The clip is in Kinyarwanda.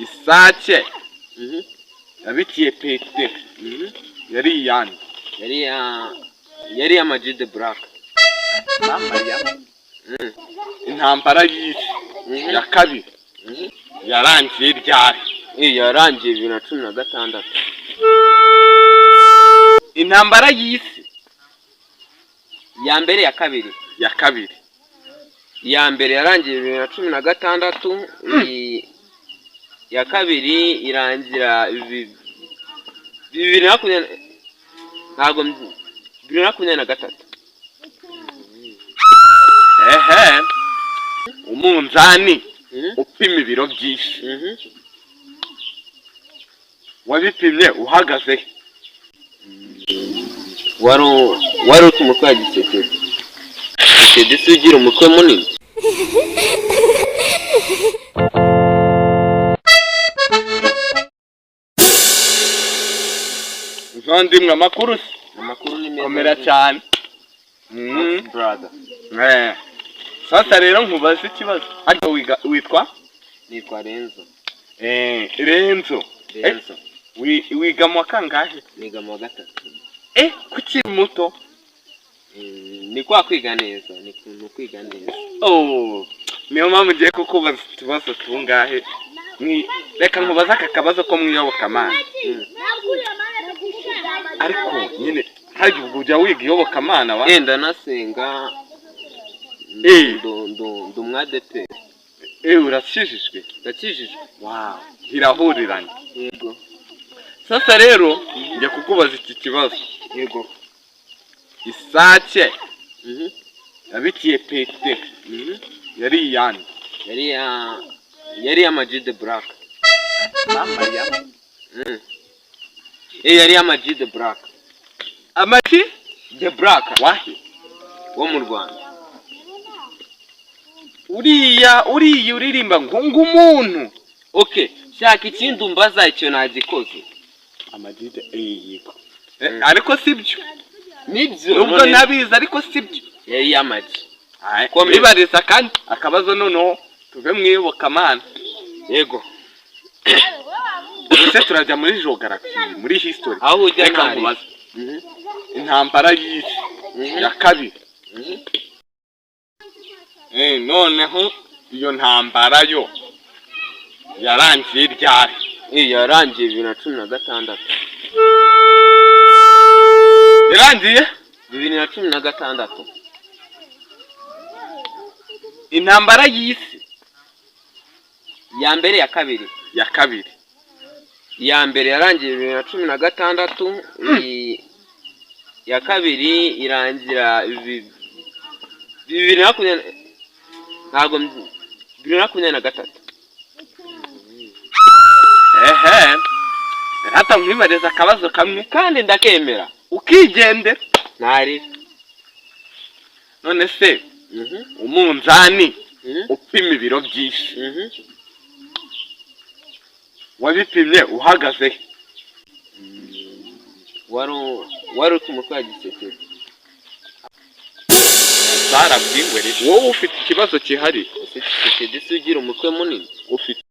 isake yabikiye Petero yari iyande yari ya Ama-G the Black. mama ya intambara y'isi ya kabiri yarangiye ryari? Yarangiye 2016. Intambara y'isi ya mbere ya kabiri ya mbere yarangiye 2016, ya kabiri irangira 2023. umunzani upima ibiro byinshi wabipimye uhagaze wari uri umutwe wa Gisekedi. Gisekedi si ugira umutwe munini? Ndimwe amakuru ni meza. Komera cyane. Brother. Sasa rero nkubaza ikibazo. Ariko witwa? Nitwa Renzo. Renzo. Wiga mu kangahe? Niga mu 3. Kuki muto? Ni kwa kwiga neza, ni kwiga neza. Niyo mpamvu ngiye kukubaza ikibazo tungahe. Reka nkubaza aka kabazo ko mwiyoboka Imana. Ariko nyine hari ujya wiga iyoboka Imana wa? Enda nasenga. Ndo mwadete. Urakijijwe? Ndakijijwe. Wow, hirahuriranye. Yego. Sasa rero njye kukubaza iki kibazo. Yego. Isake yabikiye Petero yari iyande yari ya Ama-G the Black. mama ya yari ya Ama-G the Black. Ama-G the Black wahi wo mu Rwanda. uriya uririmba nk'umuntu. Okay, shaka ikindi umbaza icyo nagikoze. Ama-G yego. Ariko sibyo. Nibyo. Ubwo nabiza ariko sibyo. Yari Ama-G. Ibariza kandi akabazo noneho tuve mwiyoboka Imana. Yego. Ese turajya muri geography, muri history. Aho ujya reka nkubaza. Intambara y'isi ya kabiri. Noneho iyo ntambara yo yarangiye ryari? Yarangiye 2016. Yarangiye 2016. Intambara y'isi ya mbere ya kabiri ya mbere yarangiye 2016, ya kabiri irangira 2023. Hata mwibariza akabazo kamwe kandi ndakemera ukigendera. Ntari. None se umunzani upima ibiro byinshi wabipimye uhagaze wari uri umutwe wa Gisekedi. Zarabwingwe. Wowe ufite ikibazo kihari? Gisekedi si ugira umutwe munini? Ufite